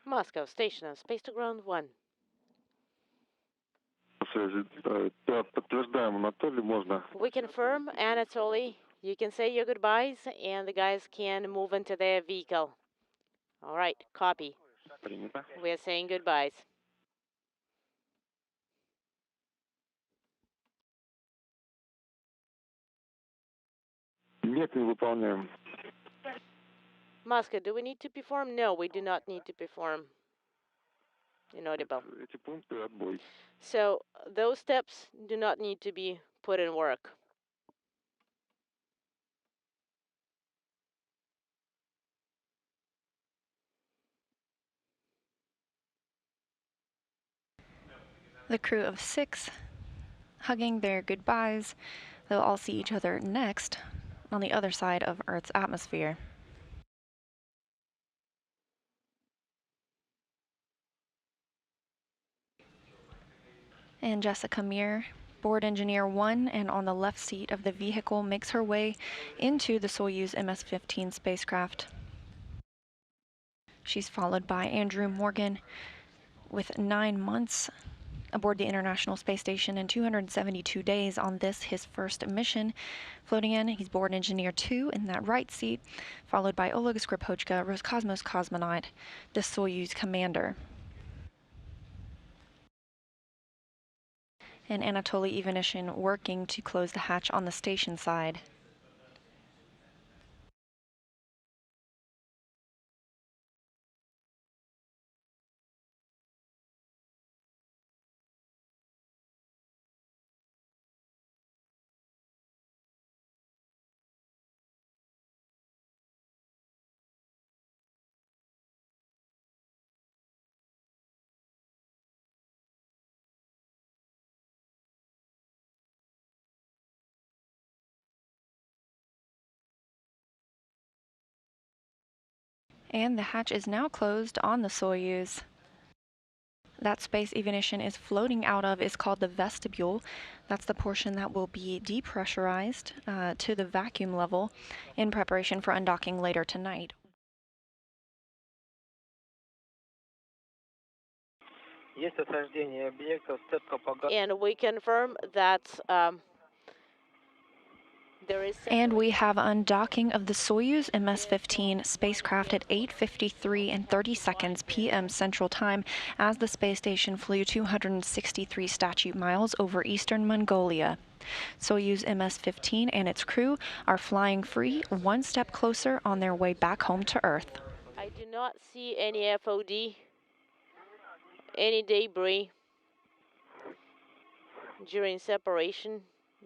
Moscow, station on space to ground 1. Подтверждаем, Анатолий, можно. We confirm, Anatoly. You can say your goodbyes, and the guys can move into their vehicle. All right, copy. Принято. We're saying goodbyes. Нет, не выполняем. Moscow, do we need to perform? No, we do not need to perform. Inaudible. Эти пункты отбой. So those steps do not need to be put in work. The crew of 6 hugging their goodbyes. They'll all see each other next on the other side of Earth's atmosphere. And Jessica Meir, board engineer 1 and on the left seat of the vehicle, makes her way into the Soyuz MS-15 spacecraft. She's followed by Andrew Morgan with 9 months aboard the International Space Station and 272 days on this, his first mission. Floating in, he's board engineer 2 in that right seat, followed by Oleg Skripochka, Roscosmos cosmonaut, the Soyuz commander. And Anatoly Ivanishin working to close the hatch on the station side. And the hatch is now closed on the Soyuz. That space Ivanishin is floating out of is called the vestibule. That's the portion that will be depressurized to the vacuum level in preparation for undocking later tonight. And we confirm that And we have undocking of the Soyuz MS-15 spacecraft at 8:53 and 30 seconds p.m. Central Time as the space station flew 263 statute miles over eastern Mongolia. Soyuz MS-15 and its crew are flying free, one step closer on their way back home to Earth. I do not see any FOD, any debris during separation.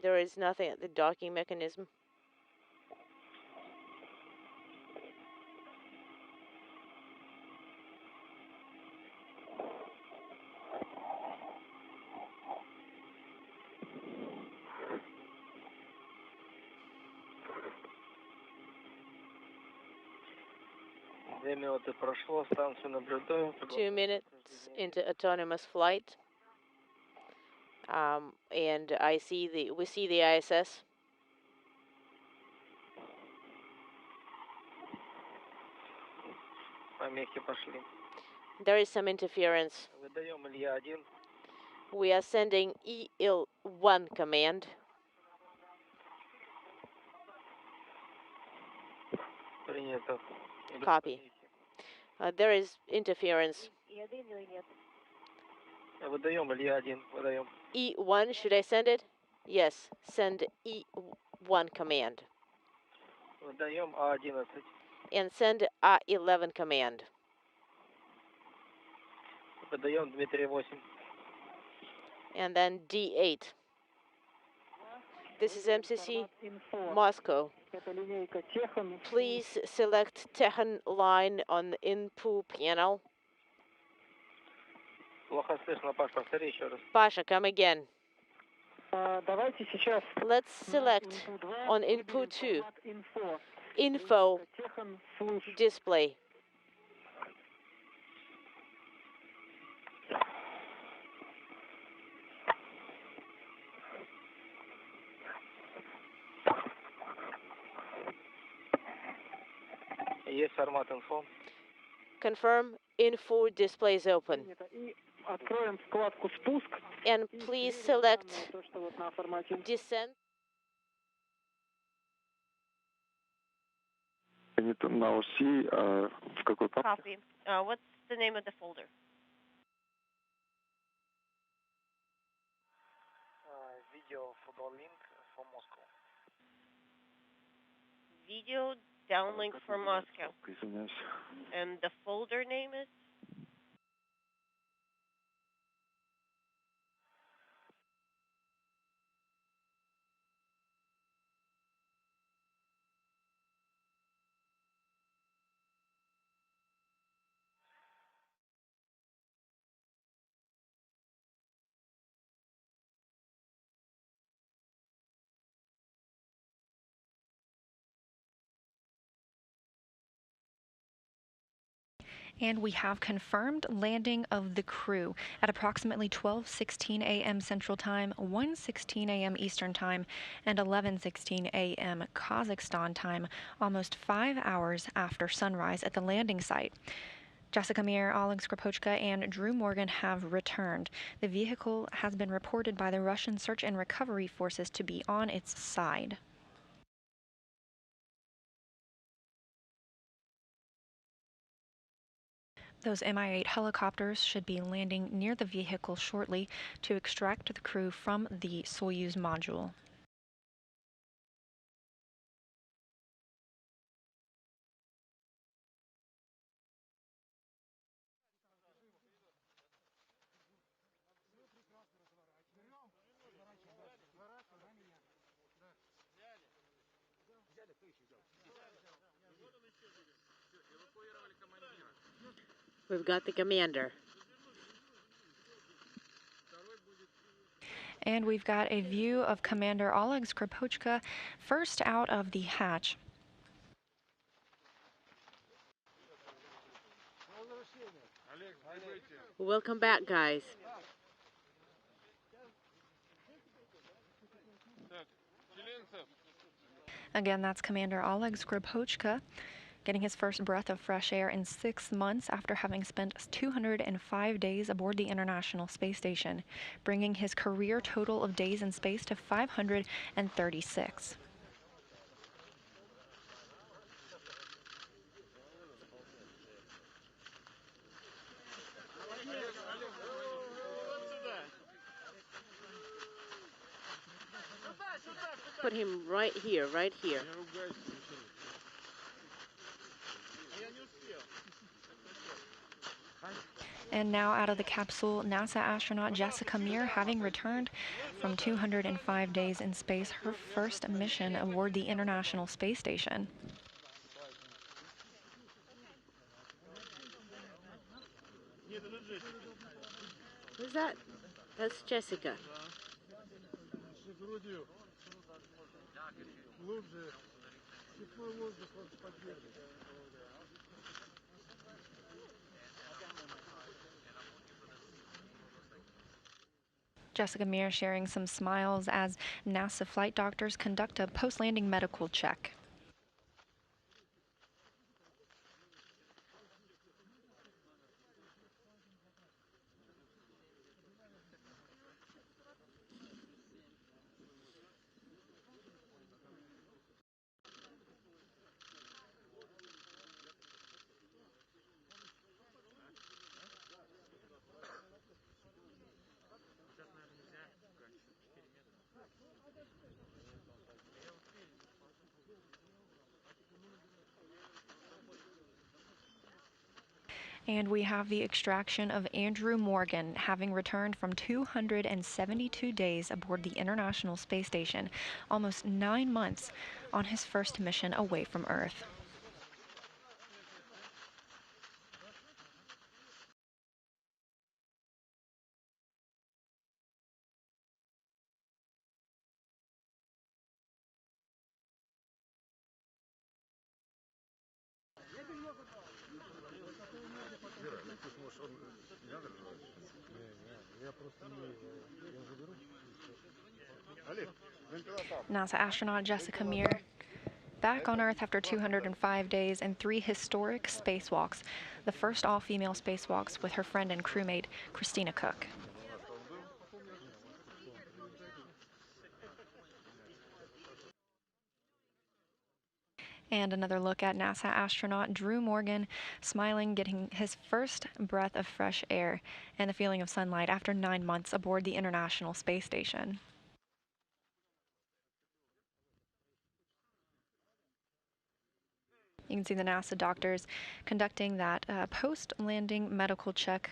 There is nothing at the docking mechanism. Прошло, станцию наблюдаем. 2 minutes into autonomous flight. And we see the ISS. Помехи пошли. There is some interference. Выдаем Илья-1. We are sending EL1 command. Принято. Copy. There is interference. Выдаем Илья-1. Выдаем. E1, should I send it? Yes, send E1 command. Выдаем А11. And send A11 command. Выдаем Дмитрий-8. And then D8. This is MCC Moscow. Please select Tehran line on the input panel. Плохо слышно, Паш, повтори еще раз. Pasha, come again. Давайте сейчас Let's select on input 2 info display. Есть формат инфо. Confirm info displays open. Принято. И откроем вкладку «Спуск». And И please сверим select данные, то, что вот на формате. descent. Они там на оси, в какой папке? Copy. What's the name of the folder? Video downlink for Moscow. Video downlink for Moscow. Извиняюсь. And the folder name is? And we have confirmed landing of the crew at approximately 12:16 a.m. Central Time, 1:16 a.m. Eastern Time, and 11:16 a.m. Kazakhstan time, almost 5 hours after sunrise at the landing site. Jessica Meir, Oleg Skripochka, and Drew Morgan have returned. The vehicle has been reported by the Russian search and recovery forces to be on its side. Those Mi-8 helicopters should be landing near the vehicle shortly to extract the crew from the Soyuz module. We've got the commander. And we've got a view of Commander Oleg Skripochka first out of the hatch. Welcome back, guys. Again, that's Commander Oleg Skripochka getting his first breath of fresh air in 6 months after having spent 205 days aboard the International Space Station, bringing his career total of days in space to 536. Put him right here, right here. And now out of the capsule, NASA astronaut Jessica Meir, having returned from 205 days in space, her first mission aboard the International Space Station. Who's that? That's Jessica. Jessica Meir sharing some smiles as NASA flight doctors conduct a post-landing medical check. And we have the extraction of Andrew Morgan, having returned from 272 days aboard the International Space Station, almost 9 months on his first mission away from Earth. NASA astronaut Jessica Meir Back on Earth after 205 days and 3 historic spacewalks, the first all-female spacewalks with her friend and crewmate, Christina Cook. And another look at NASA astronaut Drew Morgan smiling, getting his first breath of fresh air and the feeling of sunlight after 9 months aboard the International Space Station. You can see the NASA doctors conducting that post-landing medical check,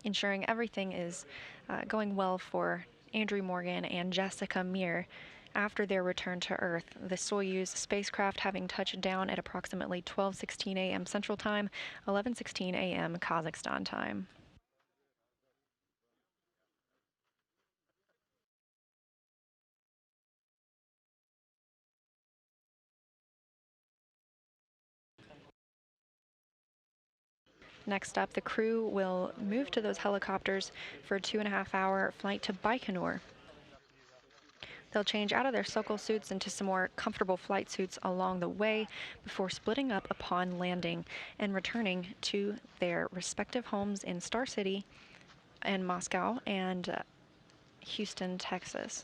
ensuring everything is going well for Andrew Morgan and Jessica Meir after their return to Earth. The Soyuz spacecraft having touched down at approximately 12:16 a.m. Central Time, 11:16 a.m. Kazakhstan time. Next up, the crew will move to those helicopters for a 2.5-hour flight to Baikonur. They'll change out of their Sokol suits into some more comfortable flight suits along the way before splitting up upon landing and returning to their respective homes in Star City and Moscow and Houston, Texas.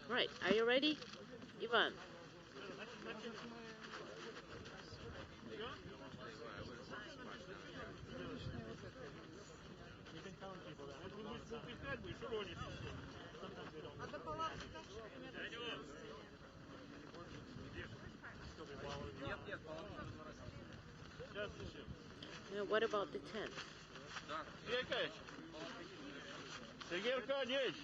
Right, are you ready, Ivan? Now, what about the tent? Sergei Arkadyevich.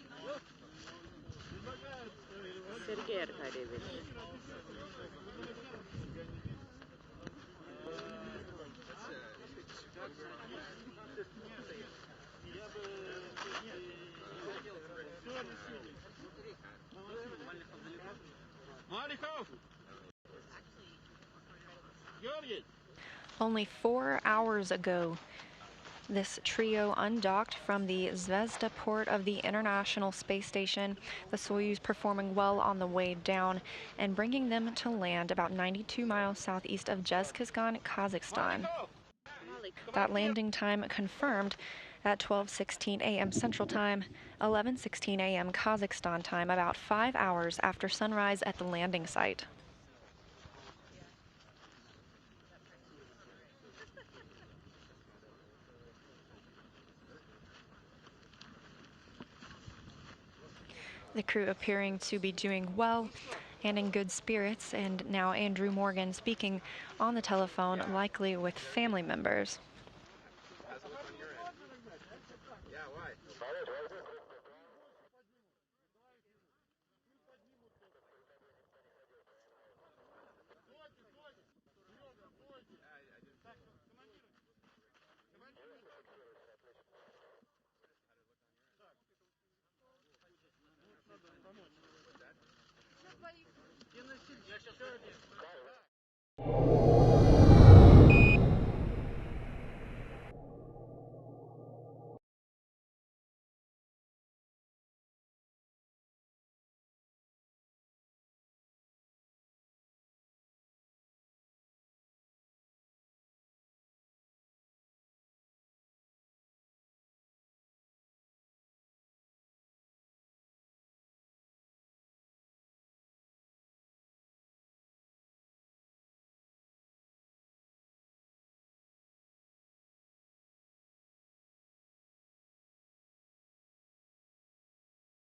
Only 4 hours ago, this trio undocked from the Zvezda port of the International Space Station, the Soyuz performing well on the way down and bringing them to land about 92 miles southeast of Zhezkazgan, Kazakhstan. That landing time confirmed at 12:16 a.m. Central Time, 11:16 a.m. Kazakhstan time, about 5 hours after sunrise at the landing site. The crew appearing to be doing well and in good spirits, and now Andrew Morgan speaking on the telephone, likely with family members.